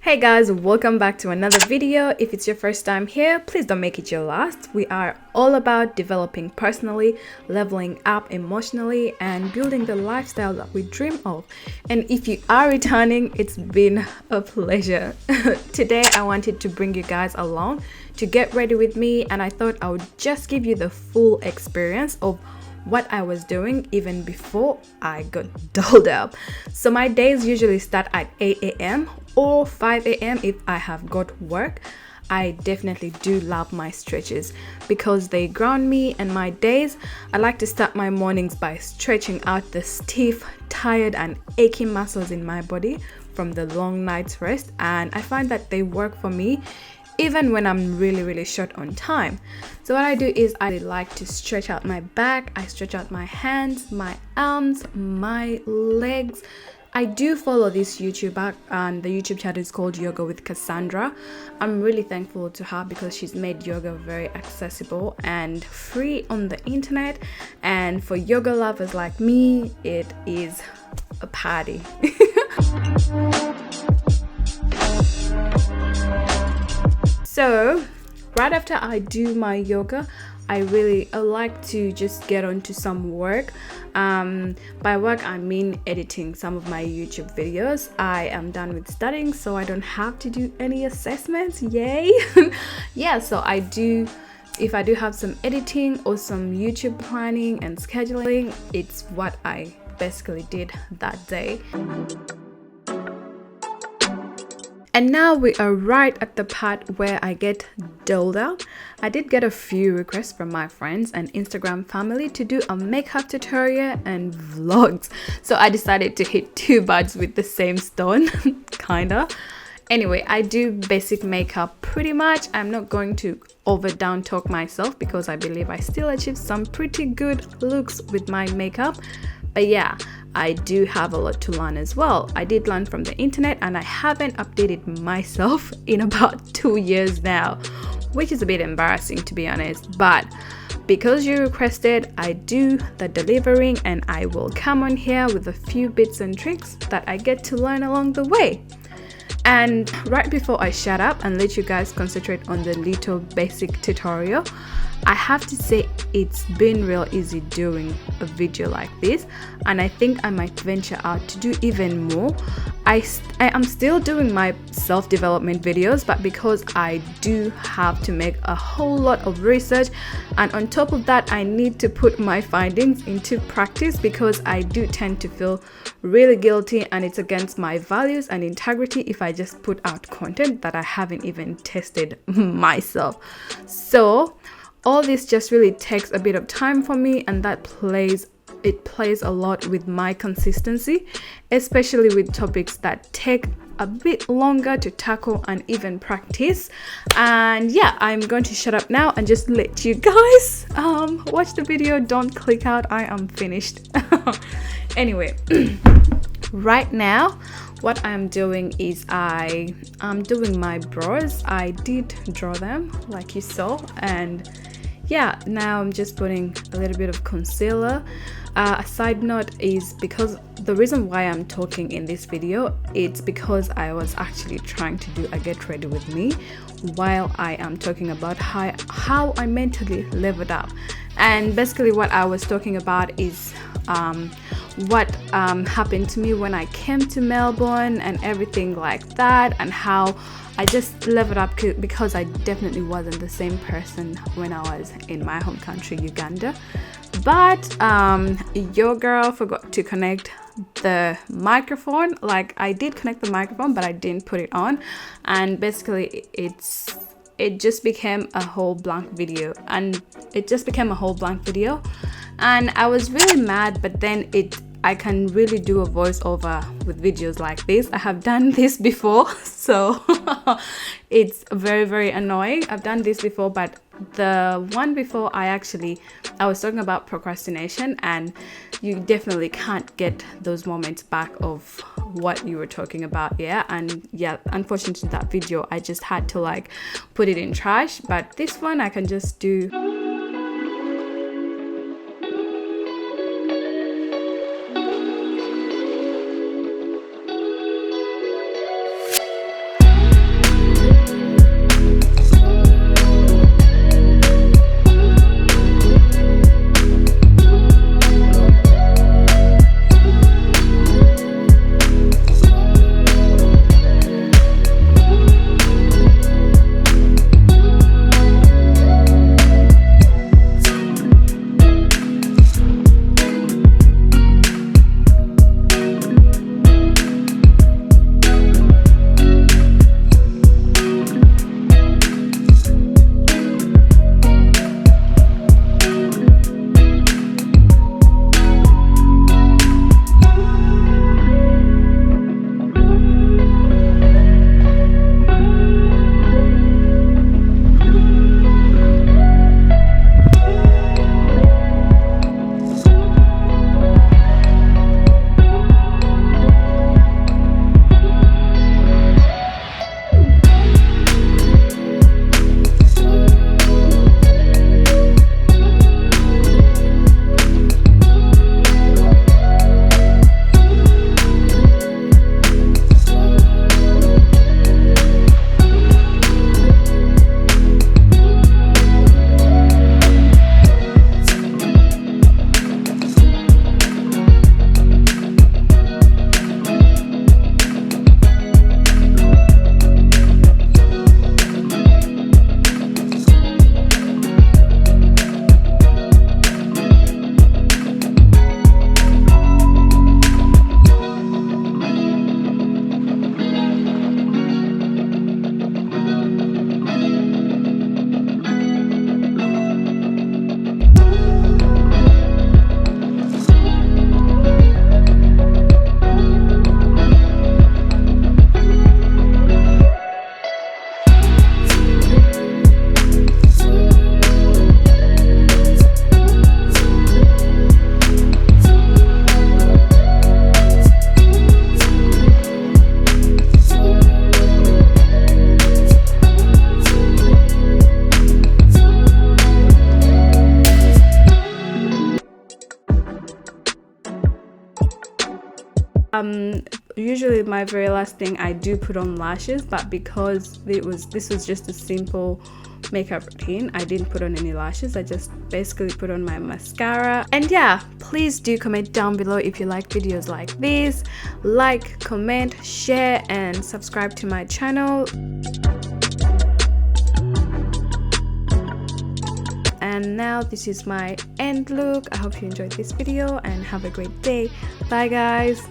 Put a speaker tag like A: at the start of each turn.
A: Hey guys, welcome back to another video. If it's your first time here, please don't make it your last. We are all about developing personally, leveling up emotionally, and building the lifestyle that we dream of. And if you are returning, it's been a pleasure. Today I wanted to bring you guys along to get ready with me, and I thought I would just give you the full experience of what I was doing even before I got dolled up. So my days usually start at 8 a.m. or 5 a.m. if I have got work. I definitely do love my stretches because they ground me, and my days, I like to start my mornings by stretching out the stiff, tired and aching muscles in my body from the long night's rest, and I find that they work for me even when I'm really short on time. So what I do is I like to stretch out my back, I stretch out my hands, my arms, my legs. I do follow this YouTuber, and the YouTube channel is called Yoga with Cassandra. I'm really thankful to her because she's made yoga very accessible and free on the internet, and for yoga lovers like me, it is a party. So right after I do my yoga, I like to just get onto some work. By work I mean editing some of my YouTube videos. I am done with studying, so I don't have to do any assessments. Yay. Yeah, so if I do have some editing or some YouTube planning and scheduling, it's what I basically did that day. And now we are right at the part where I get doled out. I did get a few requests from my friends and Instagram family to do a makeup tutorial and vlogs. So I decided to hit two birds with the same stone, kinda. Anyway, I do basic makeup pretty much. I'm not going to down talk myself because I believe I still achieve some pretty good looks with my makeup. But yeah, I do have a lot to learn as well. I did learn from the internet, and I haven't updated myself in about 2 years now, which is a bit embarrassing to be honest. But because you requested, I do the delivering, and I will come on here with a few bits and tricks that I get to learn along the way. And right before I shut up and let you guys concentrate on the little basic tutorial, I have to say it's been real easy doing a video like this, and I think I might venture out to do even more. I am still doing my self-development videos, but because I do have to make a whole lot of research, and on top of that I need to put my findings into practice because I do tend to feel really guilty, and it's against my values and integrity if I just put out content that I haven't even tested myself. So all this just really takes a bit of time for me, and that plays a lot with my consistency, especially with topics that take a bit longer to tackle and even practice. And yeah, I'm going to shut up now and just let you guys watch the video. Don't click out, I am finished. Anyway, right now what I'm doing is I'm doing my brows. I did draw them like you saw, and yeah, now I'm just putting a little bit of concealer. A side note is because the reason why I'm talking in this video, it's because I was actually trying to do a get ready with me while I am talking about how I mentally leveled up. And basically what I was talking about is what happened to me when I came to Melbourne and everything like that, and how I just leveled up because I definitely wasn't the same person when I was in my home country, Uganda. But your girl forgot to connect the microphone. Like, I did connect the microphone, but I didn't put it on, and basically it just became a whole blank video, and I was really mad. But then I can really do a voiceover with videos like this. I have done this before, so it's very annoying. I've done this before, but the one before I was talking about procrastination, and you definitely can't get those moments back of what you were talking about. Yeah, and yeah, unfortunately that video I just had to like put it in trash, but this one I can just do. usually my very last thing I do put on lashes, but because this was just a simple makeup routine, I didn't put on any lashes. I just basically put on my mascara. And yeah, please do comment down below if you like videos like this. Like, comment, share, and subscribe to my channel. And now this is my end look. I hope you enjoyed this video and have a great day. Bye guys.